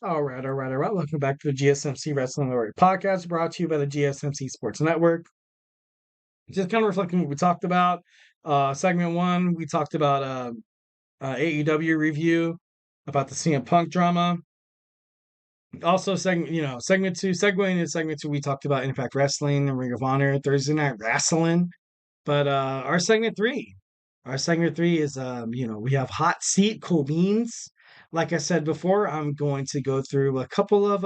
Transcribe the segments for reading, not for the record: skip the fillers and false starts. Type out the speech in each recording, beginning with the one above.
All right. Welcome back to the GSMC Wrestling Laureate podcast brought to you by the GSMC Sports Network. Just kind of reflecting what we talked about. Segment one, we talked about AEW review, about the CM Punk drama. Also, segment two, segueing into segment two, we talked about Impact Wrestling and Ring of Honor, Thursday Night Wrestling. But our segment three is we have hot seat, cool beans. Like I said before, I'm going to go through a couple of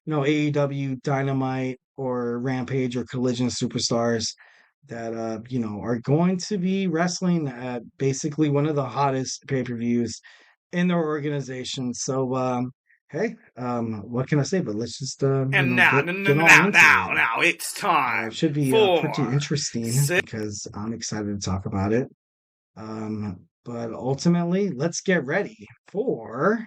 AEW Dynamite or Rampage or Collision superstars that are going to be wrestling at basically one of the hottest pay-per-views in their organization. So hey, what can I say? But let's just And now, get on into it. it's It time should be pretty for interesting because I'm excited to talk about it. But ultimately, let's get ready for.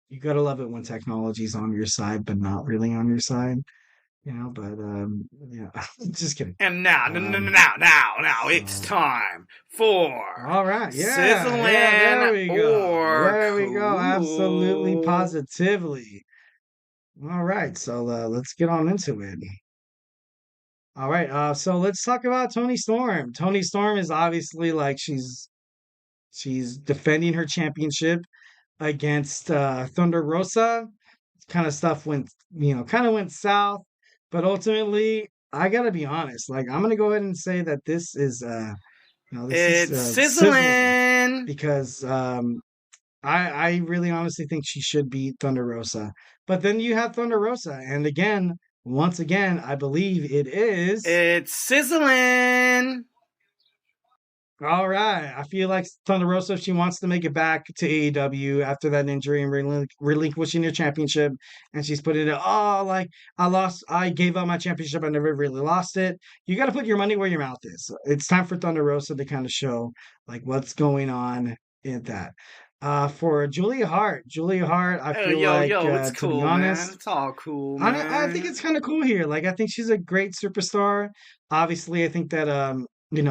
You gotta love it when technology's on your side, but not really on your side, But yeah, just kidding. and now, it's So, time for all right, yeah, sizzling there we go, absolutely, cool. positively. All right, so let's get on into it. All right, so let's talk about Tony Storm. Tony Storm is obviously like she's defending her championship against Thunder Rosa. Kind of stuff went south, but ultimately, I gotta be honest. Like, I'm gonna go ahead and say that this is It's sizzling sizzling. because I really honestly think she should beat Thunder Rosa. But then you have Thunder Rosa, and once again, I believe it is. It's sizzling. All right. I feel like Thunder Rosa, if she wants to make it back to AEW after that injury and relinquishing her championship, and she's putting it, like I gave up my championship, I never really lost it. You got to put your money where your mouth is. It's time for Thunder Rosa to kind of show like what's going on in that. For Julia Hart, I Oh, feel like it's to be cool, man. honest, It's all cool, I think man. it's kind of cool here. Like I think she's a great superstar. Obviously, I think that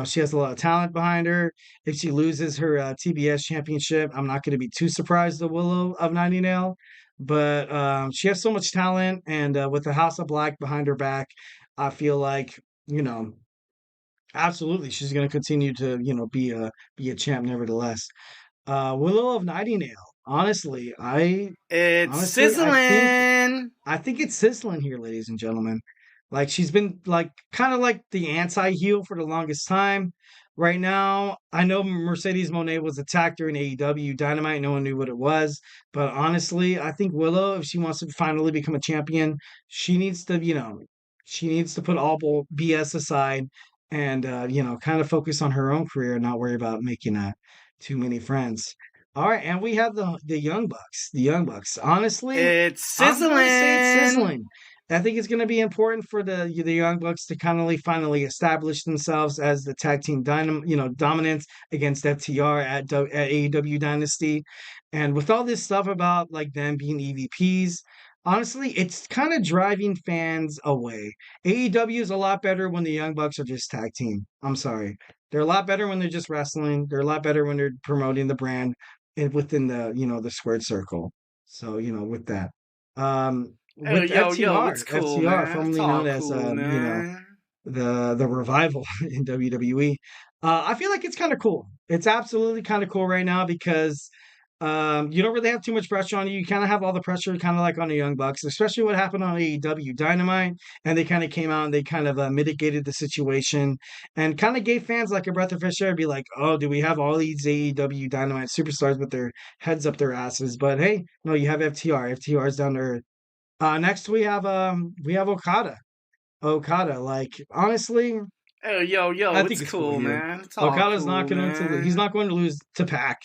she has a lot of talent behind her. If she loses her TBS championship, I'm not going to be too surprised the Willow of Nightingale. But she has so much talent, and with the House of Black behind her back, I feel like absolutely she's going to continue to be a champ. Nevertheless, Willow of Nightingale. It's Honestly, sizzling. I think it's sizzling here, ladies and gentlemen. Like she's been like kind of like the anti-heel for the longest time. Right now, I know Mercedes Moné was attacked during AEW Dynamite. No one knew what it was. But honestly, I think Willow, if she wants to finally become a champion, she needs to, she needs to put all BS aside and, kind of focus on her own career and not worry about making too many friends. All right, and we have the Young Bucks. The Young Bucks. Honestly, It's I'm going to say it's sizzling. sizzling. I think it's going to be important for the Young Bucks to kind of finally establish themselves as the tag team dominance against FTR at AEW Dynasty. And with all this stuff about like them being EVPs, honestly, it's kind of driving fans away. AEW is a lot better when the Young Bucks are just tag team. I'm sorry. They're a lot better when they're just wrestling. They're a lot better when they're promoting the brand within the squared circle. So, with that. Oh, With FTR, it's cool, man. It's formerly all known as cool, man. the revival in WWE. I feel like it's kind of cool. It's absolutely kind of cool right now because you don't really have too much pressure on you. You kind of have all the pressure kind of like on the Young Bucks, especially what happened on AEW Dynamite. And they kind of came out and they kind of mitigated the situation and kind of gave fans like a breath of fresh air to be like, oh, do we have all these AEW Dynamite superstars with their heads up their asses? But hey, no, you have FTR. FTR's down to earth. Next we have Okada. Okada, like honestly, Oh, I think it's it's cool cool, here. man. It's all Okada's not cool, going to he's man. not going to lose to Pac.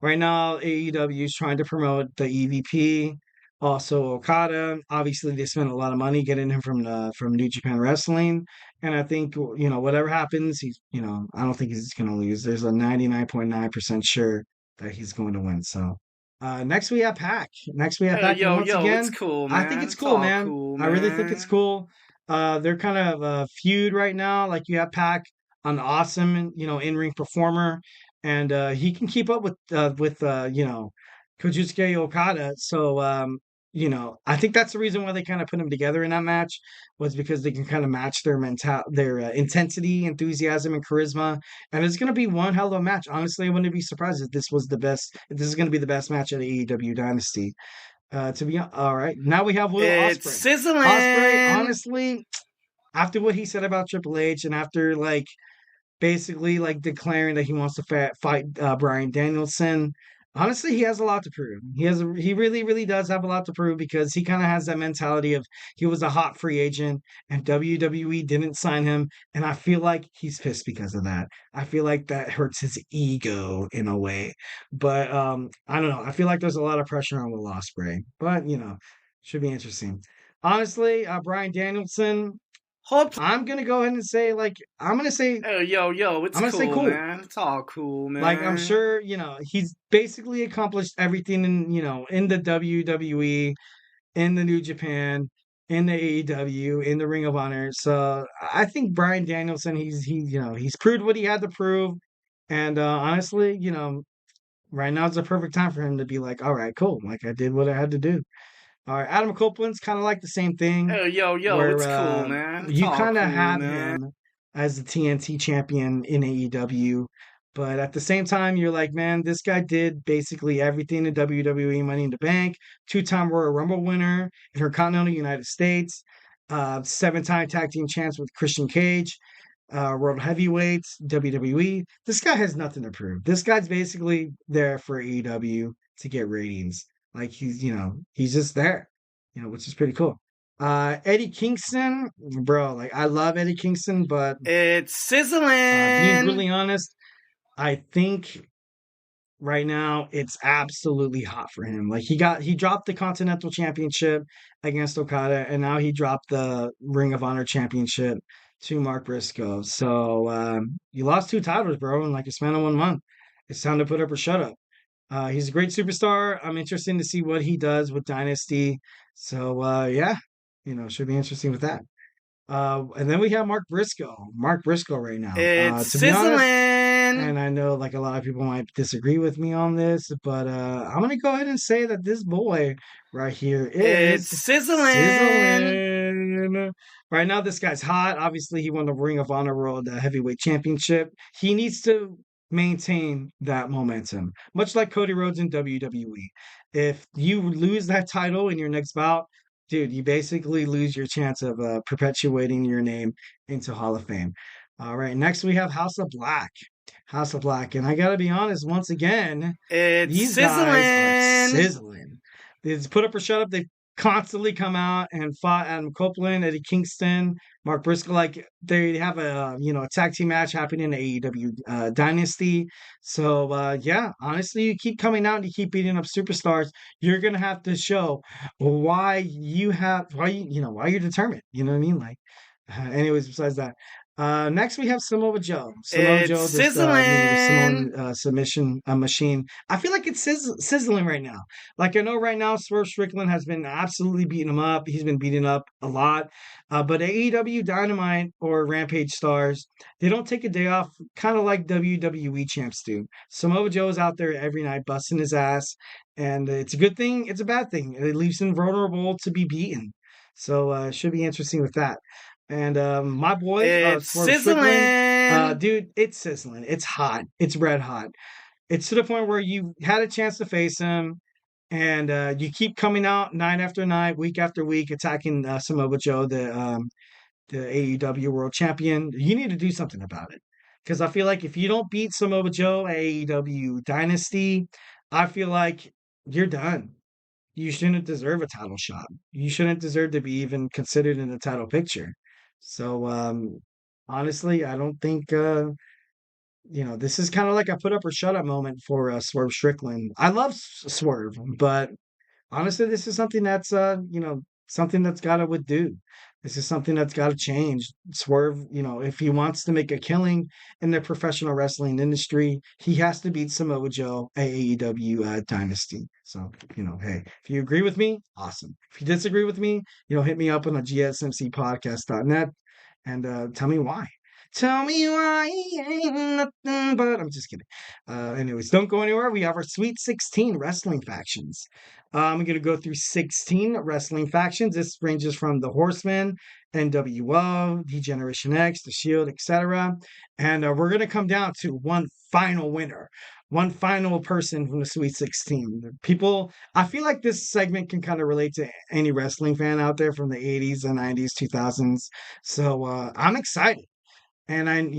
Right now, AEW is trying to promote the EVP. Also, Okada. Obviously, they spent a lot of money getting him from New Japan Wrestling, and I think whatever happens, I don't think he's going to lose. There's a 99.9% sure that he's going to win. So, next we have Pac. Next we have Oh, Pac, and once it's again, cool, I think man. it's It's cool, all man. cool, I really think it's man. cool. They're kind of a feud right now. Like you have Pac, an awesome, in-ring performer. and he can keep up with Kojusuke Okada. So I think that's the reason why they kind of put him together in that match was because they can kind of match their intensity, enthusiasm, and charisma, and it's going to be one hell of a match. Honestly, I wouldn't be surprised if this was the best. If this is going to be the best match at AEW Dynasty. All right, now we have Will It's Ospreay. Ospreay, sizzling. honestly, after what he said about Triple H, and after like basically like declaring that he wants to fight Brian Danielson. Honestly, he has a lot to prove. He really, really does have a lot to prove because he kind of has that mentality of he was a hot free agent and WWE didn't sign him, and I feel like he's pissed because of that. I feel like that hurts his ego in a way, but I don't know. I feel like there's a lot of pressure on Will Ospreay, but should be interesting. Honestly, Brian Danielson, Hold. I'm gonna go ahead and say like Oh, yo, it's I'm gonna say cool, cool. man. It's all cool, Like I'm man. sure, he's basically accomplished everything in the WWE, in the New Japan, in the AEW, in the Ring of Honor. So I think Brian Danielson, he's proved what he had to prove. And honestly, right now it's a perfect time for him to be like, all right, cool. Like I did what I had to do. All right, Adam Copeland's kind of like the same thing, Oh, yo, where it's cool, man. It's you all kind of cool, have man. him as the TNT champion in AEW, but at the same time, you're like, man, this guy did basically everything in WWE Money in the Bank, two-time Royal Rumble winner, Intercontinental United States, seven-time tag team champs with Christian Cage, World Heavyweights, WWE. This guy has nothing to prove. This guy's basically there for AEW to get ratings. Like he's just there, which is pretty cool. Eddie Kingston, bro, like I love Eddie Kingston, but It's being sizzling. brutally honest, I think right now it's absolutely hot for him. Like he dropped the Continental Championship against Okada, and now he dropped the Ring of Honor Championship to Mark Briscoe. So you lost two titles, bro, in like a span of 1 month. It's time to put up or shut up. He's a great superstar. I'm interested to see what he does with Dynasty. So yeah, should be interesting with that. And then we have Mark Briscoe. Mark Briscoe right now. It's To be honest, sizzling. and I know like a lot of people might disagree with me on this, but I'm gonna go ahead and say that this boy right here It's is sizzling. sizzling. Right now, this guy's hot. Obviously, he won the Ring of Honor World Heavyweight Championship. He needs to maintain that momentum, much like Cody Rhodes in WWE. If you lose that title in your next bout, dude, you basically lose your chance of perpetuating your name into Hall of Fame. All right, next we have House of Black. House of Black. And I got to be honest, once again, It's these guys are sizzling. sizzling. They put up or shut up. They constantly come out and fought Adam Copeland, Eddie Kingston, Mark Briscoe. Like they have a tag team match happening in the AEW Dynasty. So yeah, honestly, you keep coming out and you keep beating up superstars. You're gonna have to show why you're determined. You know what I mean? Like, anyways, besides that. Next we have Samoa Joe. Samoa It's Joe, the sizzling. Samoan submission machine. I feel like it's sizzling right now. Like I know right now, Swerve Strickland has been absolutely beating him up. He's been beaten up a lot. But AEW Dynamite or Rampage stars, they don't take a day off, kind of like WWE champs do. Samoa Joe is out there every night busting his ass, and it's a good thing. It's a bad thing. It leaves him vulnerable to be beaten. So it should be interesting with that. And my boy, It's Swerve Strickland, sizzling. dude, it's sizzling. It's hot. It's red hot. It's to the point where you had a chance to face him, and you keep coming out night after night, week after week, attacking Samoa Joe, the AEW World Champion. You need to do something about it. Because I feel like if you don't beat Samoa Joe at AEW Dynasty, I feel like you're done. You shouldn't deserve a title shot. You shouldn't deserve to be even considered in the title picture. So honestly, I don't think this is kind of like a put up or shut up moment for Swerve Strickland. I love Swerve, but honestly, this is something that's something that's gotta would do. This is something that's gotta change. Swerve, if he wants to make a killing in the professional wrestling industry, he has to beat Samoa Joe at AEW Dynasty. So, hey, if you agree with me, awesome. If you disagree with me, hit me up on the GSMCpodcast.net and tell me why. Tell me why he ain't nothing but. I'm just kidding. Anyways, don't go anywhere. We have our Sweet 16 wrestling factions. I'm going to go through 16 wrestling factions. This ranges from the Horsemen, NWO, Degeneration X, The Shield, etc. And we're going to come down to one final winner, one final person from the Sweet 16. People, I feel like this segment can kind of relate to any wrestling fan out there from the 80s and 90s, 2000s. So I'm excited. And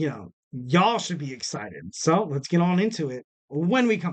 y'all should be excited. So let's get on into it when we come